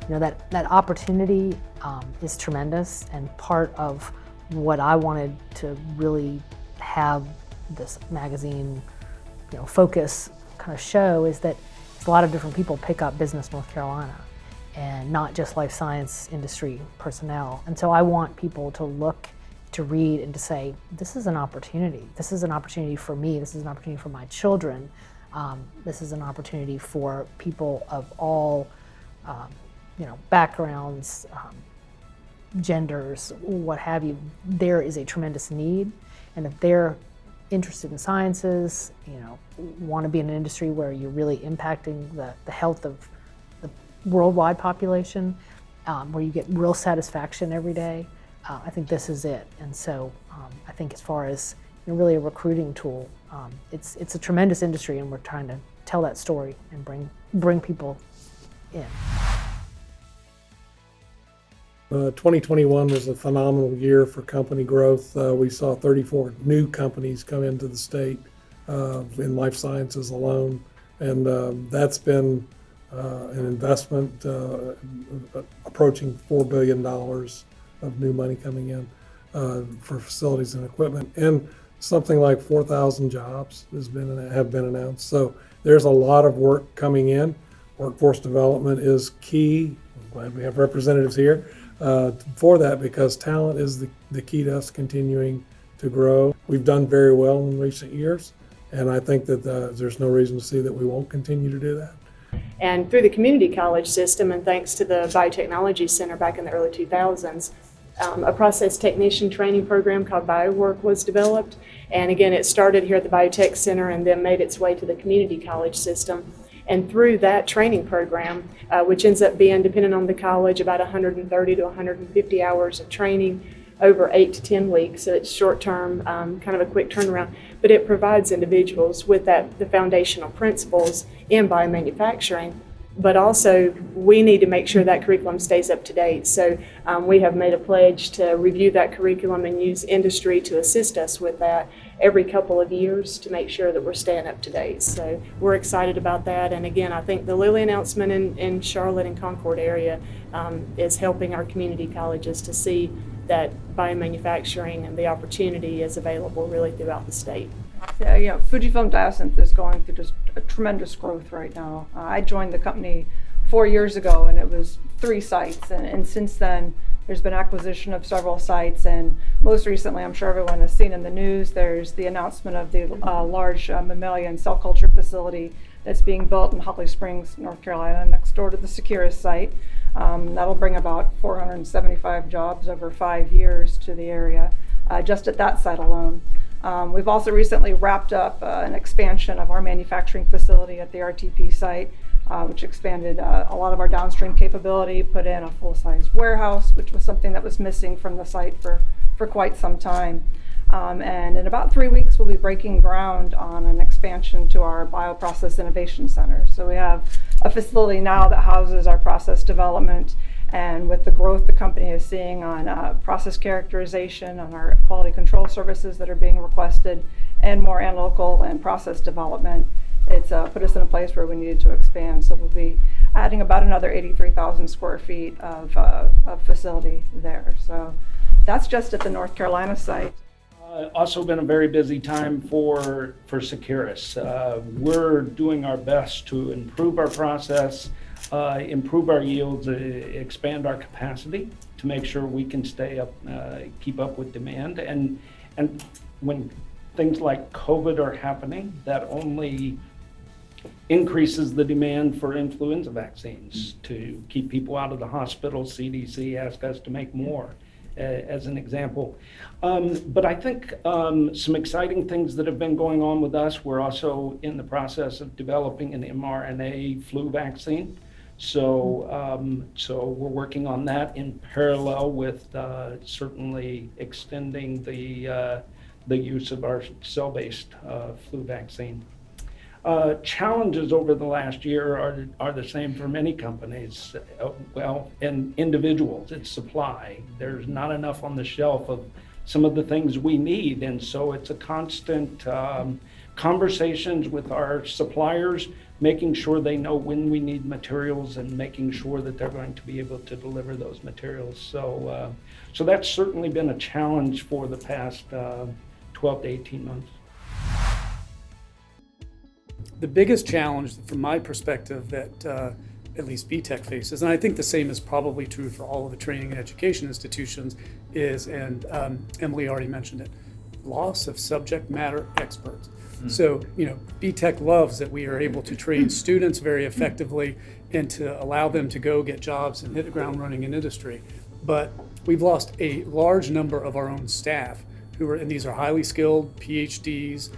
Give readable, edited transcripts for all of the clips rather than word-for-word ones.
that opportunity is tremendous, and part of what I wanted to really have this magazine, focus kind of show is that a lot of different people pick up Business North Carolina, and not just life science industry personnel. And so I want people to look, to read, and to say, this is an opportunity. This is an opportunity for me. This is an opportunity for my children. This is an opportunity for people of all backgrounds, genders, what have you. There is a tremendous need, and if they're interested in sciences, want to be in an industry where you're really impacting the health of the worldwide population, where you get real satisfaction every day, I think this is it. And so I think as far as really a recruiting tool, it's a tremendous industry, and we're trying to tell that story and bring people in. 2021 was a phenomenal year for company growth. We saw 34 new companies come into the state in life sciences alone, and that's been an investment approaching $4 billion of new money coming in for facilities and equipment, and something like 4,000 jobs have been announced. So there's a lot of work coming in. Workforce development is key. I'm glad we have representatives here for that, because talent is the key to us continuing to grow. We've done very well in recent years, and I think that there's no reason to see that we won't continue to do that. And through the community college system, and thanks to the Biotechnology Center back in the early 2000s, a process technician training program called BioWork was developed. And again, it started here at the Biotech Center and then made its way to the community college system. And through that training program, which ends up being, depending on the college, about 130 to 150 hours of training over 8 to 10 weeks. So it's short-term, kind of a quick turnaround. But it provides individuals with the foundational principles in biomanufacturing. But also, we need to make sure that curriculum stays up to date. So we have made a pledge to review that curriculum and use industry to assist us with that every couple of years to make sure that we're staying up to date. So we're excited about that. And again, I think the Lilly announcement in Charlotte and Concord area is helping our community colleges to see that biomanufacturing and the opportunity is available really throughout the state. Yeah, Fujifilm Diosynth is going through just a tremendous growth right now. I joined the company 4 years ago, and it was 3 sites, and since then there's been acquisition of several sites, and most recently, I'm sure everyone has seen in the news, there's the announcement of the large mammalian cell culture facility that's being built in Holly Springs, North Carolina, next door to the Securus site. That'll bring about 475 jobs over 5 years to the area, just at that site alone. We've also recently wrapped up an expansion of our manufacturing facility at the RTP site, which expanded a lot of our downstream capability, put in a full-size warehouse, which was something that was missing from the site for quite some time. And in about 3 weeks, we'll be breaking ground on an expansion to our Bioprocess Innovation Center. So we have a facility now that houses our process development, and with the growth the company is seeing on process characterization, on our quality control services that are being requested, and more analytical and process development, it's put us in a place where we needed to expand. So we'll be adding about another 83,000 square feet of facility there. So that's just at the North Carolina site. Also been a very busy time for Securus. We're doing our best to improve our process, improve our yields, expand our capacity to make sure we can stay up, keep up with demand. And when things like COVID are happening, that only increases the demand for influenza vaccines to keep people out of the hospital. CDC asked us to make more, as an example. But I think some exciting things that have been going on with us, we're also in the process of developing an mRNA flu vaccine. So we're working on that in parallel with certainly extending the use of our cell-based flu vaccine. Challenges over the last year are the same for many companies, and individuals. It's supply. There's not enough on the shelf of some of the things we need, and so it's a constant conversations with our suppliers making sure they know when we need materials and making sure that they're going to be able to deliver those materials. So, so that's certainly been a challenge for the past 12 to 18 months. The biggest challenge from my perspective that at least BTech faces, and I think the same is probably true for all of the training and education institutions, is, and Emily already mentioned it, loss of subject matter experts. So, BTech loves that we are able to train students very effectively and to allow them to go get jobs and hit the ground running in industry. But we've lost a large number of our own staff and these are highly skilled PhDs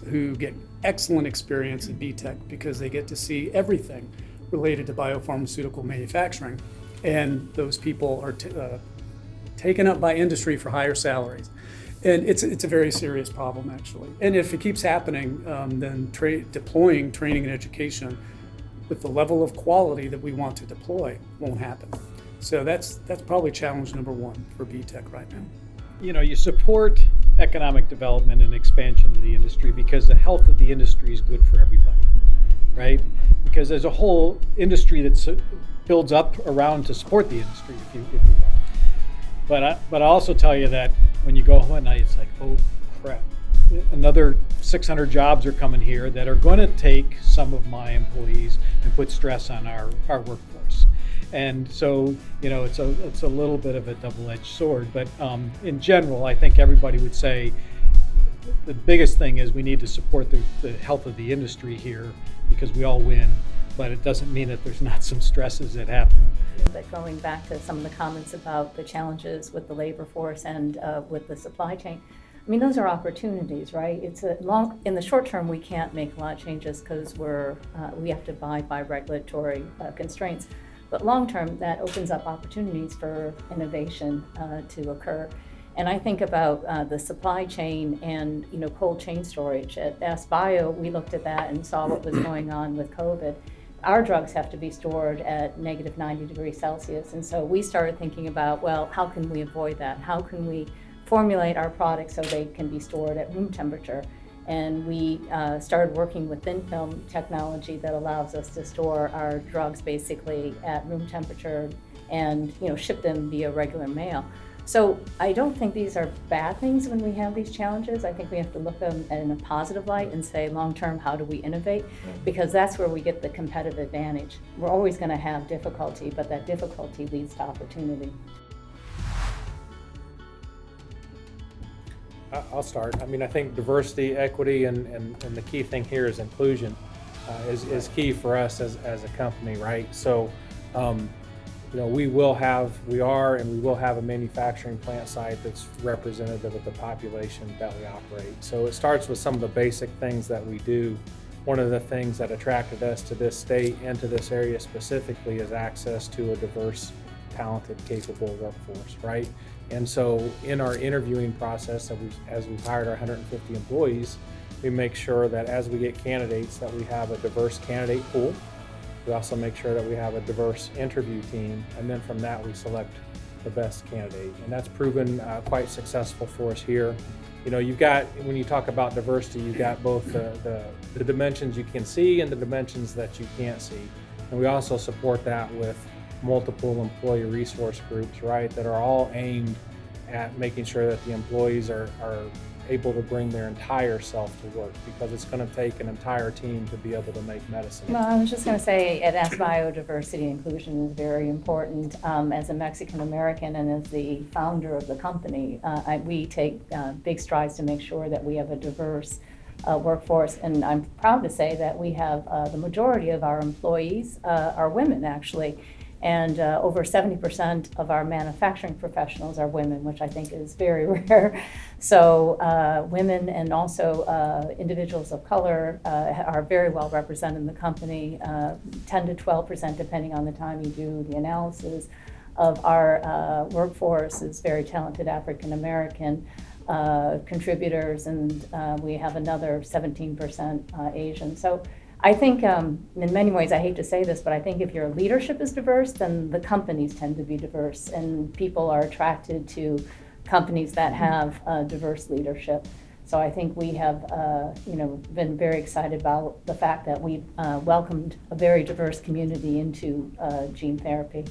who get excellent experience at BTech because they get to see everything related to biopharmaceutical manufacturing. And those people are taken up by industry for higher salaries. And it's a very serious problem, actually. And if it keeps happening, then deploying training and education with the level of quality that we want to deploy won't happen. So that's probably challenge number one for BTech right now. You support economic development and expansion of the industry because the health of the industry is good for everybody, right? Because there's a whole industry that builds up around to support the industry, if you will. But I also tell you that when you go home at night, it's like, oh crap, another 600 jobs are coming here that are going to take some of my employees and put stress on our workforce. And so, it's a little bit of a double-edged sword. But in general, I think everybody would say the biggest thing is we need to support the health of the industry here because we all win. But it doesn't mean that there's not some stresses that happen. But going back to some of the comments about the challenges with the labor force and with the supply chain, I mean, those are opportunities, right? In the short term, we can't make a lot of changes because we have to abide by regulatory constraints. But long term, that opens up opportunities for innovation to occur. And I think about the supply chain and cold chain storage. At SBio, we looked at that and saw what was going on with COVID. Our drugs have to be stored at negative 90 degrees Celsius. And so we started thinking about, well, how can we avoid that? How can we formulate our products so they can be stored at room temperature? And we started working with thin film technology that allows us to store our drugs basically at room temperature and ship them via regular mail. So I don't think these are bad things when we have these challenges. I think we have to look at them in a positive light and say, long term, how do we innovate? Because that's where we get the competitive advantage. We're always going to have difficulty, but that difficulty leads to opportunity. I'll start. I mean, I think diversity, equity, and the key thing here is inclusion is key for us as a company, right? So, we will have a manufacturing plant site that's representative of the population that we operate. So it starts with some of the basic things that we do. One of the things that attracted us to this state and to this area specifically is access to a diverse, talented, capable workforce, right? And so in our interviewing process, as we've hired our 150 employees, we make sure that as we get candidates that we have a diverse candidate pool. We also make sure that we have a diverse interview team, and then from that we select the best candidate. And that's proven quite successful for us here. You've got, when you talk about diversity, you've got both the dimensions you can see and the dimensions that you can't see. And we also support that with multiple employee resource groups, right, that are all aimed at making sure that the employees are able to bring their entire self to work, because it's going to take an entire team to be able to make medicine. Well, I was just going to say at SBio, diversity and inclusion is very important. As a Mexican American and as the founder of the company, we take big strides to make sure that we have a diverse workforce, and I'm proud to say that we have the majority of our employees are women, actually. And over 70% of our manufacturing professionals are women, which I think is very rare. So women and also individuals of color are very well represented in the company, 10 to 12%, depending on the time you do the analysis of our workforce is very talented African American contributors, and we have another 17% Asian. So I think in many ways, I hate to say this, but I think if your leadership is diverse, then the companies tend to be diverse, and people are attracted to companies that have diverse leadership. So I think we have, been very excited about the fact that we've welcomed a very diverse community into gene therapy.